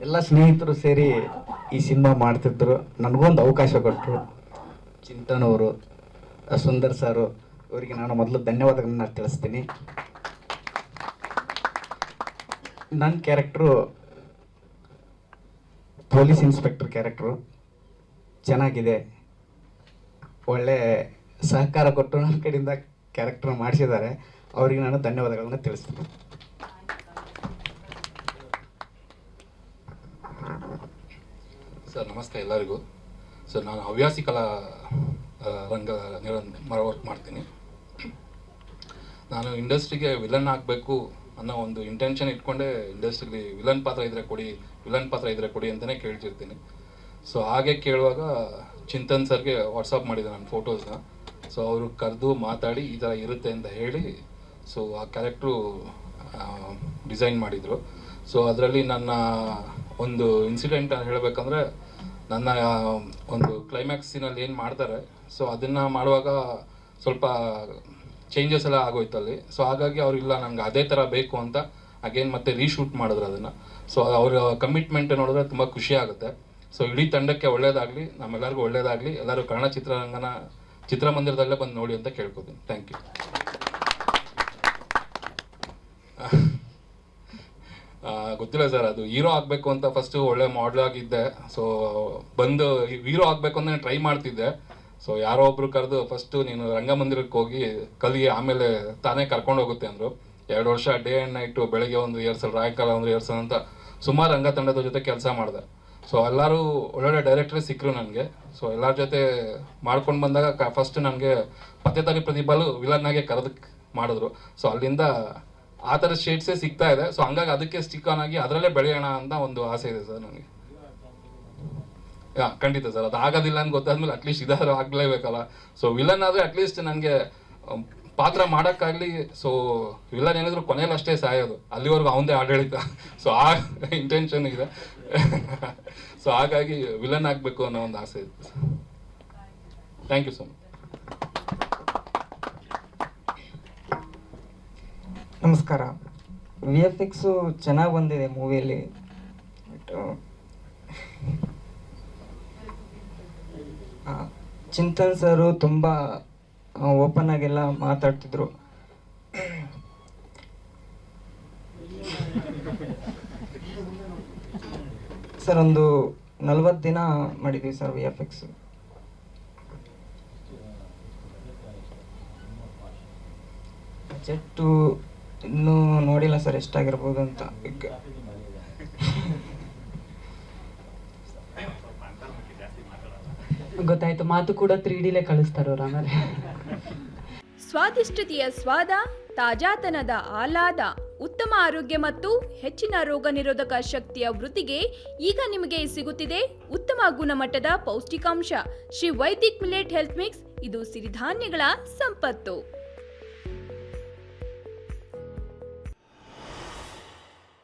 ಎಲ್ಲ ಸ್ನೇಹಿತರು ಸೇರಿ ಈ ಸಿನಿಮಾ ಮಾಡ್ತಿದ್ರು. ನನಗೊಂದು ಅವಕಾಶ ಕೊಟ್ಟರು ಚಿಂತನ್ ಅವರು, ಸುಂದರ್ ಸಾರು, ಇವರಿಗೆ ನಾನು ಮೊದಲು ಧನ್ಯವಾದಗಳನ್ನ ತಿಳಿಸ್ತೀನಿ. ನನ್ನ ಕ್ಯಾರೆಕ್ಟ್ರು ಪೊಲೀಸ್ ಇನ್ಸ್ಪೆಕ್ಟರ್ ಕ್ಯಾರೆಕ್ಟ್ರು ಚೆನ್ನಾಗಿದೆ, ಒಳ್ಳೆ ಸಹಕಾರ ಕೊಟ್ಟು ನನ್ನ ಕಡೆಯಿಂದ ಕ್ಯಾರೆಕ್ಟರ್ ಮಾಡಿಸಿದ್ದಾರೆ. ಅವರಿಗೆ ನಾನು ಧನ್ಯವಾದಗಳನ್ನ ತಿಳಿಸ್ತೀನಿ. ಸರ್ ನಮಸ್ತೆ ಎಲ್ಲರಿಗೂ. ಸರ್ ನಾನು ಹವ್ಯಾಸಿ ಕಲಾ ರಂಗ ವರ್ಕ್ ಮಾಡ್ತೀನಿ. ನಾನು ಇಂಡಸ್ಟ್ರಿಗೆ ವಿಲನ್ ಆಗಬೇಕು ಅನ್ನೋ ಒಂದು ಇಂಟೆನ್ಷನ್ ಇಟ್ಕೊಂಡೆ ಇಂಡಸ್ಟ್ರಿಗೆ ವಿಲನ್ ಪಾತ್ರ ಇದ್ರೆ ಕೊಡಿ ಅಂತಲೇ ಕೇಳ್ತಿರ್ತೀನಿ. ಸೊ ಹಾಗೆ ಕೇಳುವಾಗ ಚಿಂತನ್ ಸರ್ಗೆ ವಾಟ್ಸಪ್ ಮಾಡಿದೆ ನನ್ನ ಫೋಟೋಸ್ನ. ಸೊ ಅವರು ಕರೆದು ಮಾತಾಡಿ ಈ ಥರ ಇರುತ್ತೆ ಅಂತ ಹೇಳಿ ಸೊ ಆ ಕ್ಯಾರೆಕ್ಟ್ರು ಡಿಸೈನ್ ಮಾಡಿದರು. ಸೊ ಅದರಲ್ಲಿ ನನ್ನ ಒಂದು ಇನ್ಸಿಡೆಂಟ್ ಹೇಳಬೇಕಂದ್ರೆ, ನನ್ನ ಒಂದು ಕ್ಲೈಮ್ಯಾಕ್ಸಿನಲ್ಲಿ ಏನು ಮಾಡ್ತಾರೆ ಸೊ ಅದನ್ನು ಮಾಡುವಾಗ ಸ್ವಲ್ಪ ಚೇಂಜಸ್ ಎಲ್ಲ ಆಗೋಯ್ತಲ್ಲಿ. ಸೊ ಹಾಗಾಗಿ ಅವರಿಲ್ಲ ನನಗೆ ಅದೇ ಥರ ಬೇಕು ಅಂತ ಅಗೇನ್ ಮತ್ತೆ ರೀಶೂಟ್ ಮಾಡಿದ್ರು ಅದನ್ನು. ಸೊ ಅವರ ಕಮಿಟ್ಮೆಂಟ್ ನೋಡಿದ್ರೆ ತುಂಬ ಖುಷಿ ಆಗುತ್ತೆ. ಸೊ ಇಡೀ ತಂಡಕ್ಕೆ ಒಳ್ಳೇದಾಗಲಿ, ನಮ್ಮೆಲ್ಲರಿಗೂ ಒಳ್ಳೇದಾಗಲಿ. ಎಲ್ಲರೂ ಕನ್ನಡ ಚಿತ್ರಮಂದಿರದಲ್ಲೇ ಬಂದು ನೋಡಿ ಅಂತ ಕೇಳ್ಕೊತೀನಿ. Thank you. ಗೊತ್ತಿಲ್ಲ ಸರ್, ಅದು ಹೀರೋ ಆಗಬೇಕು ಅಂತ ಫಸ್ಟು ಒಳ್ಳೆ ಮಾಡಲ್ ಆಗಿದ್ದೆ. ಸೊ ಬಂದು ಹೀರೋ ಆಗಬೇಕು ಅಂತ ಟ್ರೈ ಮಾಡ್ತಿದ್ದೆ. ಸೊ ಯಾರೋ ಒಬ್ರು ಕರೆದು ಫಸ್ಟು ನೀನು ರಂಗಮಂದಿರಕ್ಕೆ ಹೋಗಿ ಕಲಿ, ಆಮೇಲೆ ತಾನೇ ಕರ್ಕೊಂಡು ಹೋಗುತ್ತೆ ಅಂದರು. 2 ವರ್ಷ ಡೇ ಆ್ಯಂಡ್ ನೈಟು, ಬೆಳಗ್ಗೆ ಒಂದು ರಿಹರ್ಸಲ್, ರಾಯಕಾಲ ಒಂದು ರಿಹರ್ಸಲ್ ಅಂತ ಸುಮಾರು ರಂಗ ತಂಡದ ಜೊತೆ ಕೆಲಸ ಮಾಡಿದೆ. ಸೊ ಎಲ್ಲರೂ ಒಳ್ಳೊಳ್ಳೆ ಡೈರೆಕ್ಟ್ರೇ ಸಿಕ್ಕರು ನನಗೆ. ಸೊ ಎಲ್ಲರ ಜೊತೆ ಮಾಡ್ಕೊಂಡು ಬಂದಾಗ ಫಸ್ಟ್ ನನಗೆ ಪತ್ತೆದಾರಿ ಪ್ರತಿಭಾಲು ವಿಲನ್ನಾಗೆ ಕರೆದಕ್ಕೆ ಮಾಡಿದ್ರು. ಸೊ ಅಲ್ಲಿಂದ ಆ ಥರ ಶೇಡ್ಸೇ ಸಿಗ್ತಾ ಇದೆ. ಸೊ ಹಂಗಾಗಿ ಅದಕ್ಕೆ ಸ್ಟಿಕ್ ಆನ್ ಆಗಿ ಅದರಲ್ಲೇ ಬೆಳೆಯೋಣ ಅಂತ ಒಂದು ಆಸೆ ಇದೆ ಸರ್ ನನಗೆ. ಖಂಡಿತ ಸರ್, ಅದು ಆಗೋದಿಲ್ಲ ಅಂತ ಗೊತ್ತಾದ್ಮೇಲೆ ಅಟ್ಲೀಸ್ಟ್ ಇದಾದ್ರೂ ಆಗಲೇಬೇಕಲ್ಲ. ಸೊ ವಿಲನ್ ಆದರೆ ಅಟ್ಲೀಸ್ಟ್ ನನಗೆ ಪಾತ್ರ ಮಾಡೋಕ್ಕಾಗಲಿ. ಸೊ ವಿಲನ್ ಏನಿದ್ರು ಕೊನೆಯಲ್ಲಿ ಅಷ್ಟೇ ಸಾಯೋದು, ಅಲ್ಲಿವರೆಗೂ ಅವನದೇ ಆಡಳಿತ. ಸೊ ಆ ಇಂಟೆನ್ಷನ್ ಇದೆ. ಸೊ ಹಾಗಾಗಿ ವಿಲನ್ ಆಗಬೇಕು ಅನ್ನೋ ಒಂದು ಆಸೆ ಇದೆ. Thank you so much. ನಮಸ್ಕಾರ. VFX ಚೆನ್ನಾಗಿ ಬಂದಿದೆ ಮೂವಿಯಲ್ಲಿ. ಬಟ್ ಚಿಂತನ್ ಸರು ತುಂಬ ಓಪನ್ ಆಗೆಲ್ಲ ಮಾತಾಡ್ತಿದ್ರು. ಸರ್ ಒಂದು 40 ದಿನ ಮಾಡಿದ್ವಿ ಸರ್ VFX. ಬಜೆಟ್ಟು ಇನ್ನೂ ನೋಡಿಲ್ಲ ಸರ್ ಎಷ್ಟಾಗಿರ್ಬೋದು ಅಂತ. ಗೊತ್ತಾಯ್ತು, ಮಾತು ಕೂಡ 3Dಲೇ ಕಳಿಸ್ತಾರವ್ರು ಆಮೇಲೆ. ಸ್ವಾದಿಷ್ಟತೆಯ ಸ್ವಾದ, ತಾಜಾತನದ ಆಹ್ಲಾದ, ಉತ್ತಮ ಆರೋಗ್ಯ ಮತ್ತು ಹೆಚ್ಚಿನ ರೋಗ ನಿರೋಧಕ ಶಕ್ತಿಯ ವೃದ್ಧಿಗೆ ಈಗ ನಿಮಗೆ ಸಿಗುತ್ತಿದೆ ಉತ್ತಮ ಗುಣಮಟ್ಟದ ಪೌಷ್ಟಿಕಾಂಶ. Shri Vaidik millet health mix. ಇದು ಸಿರಿಧಾನ್ಯಗಳ ಸಂಪತ್ತು.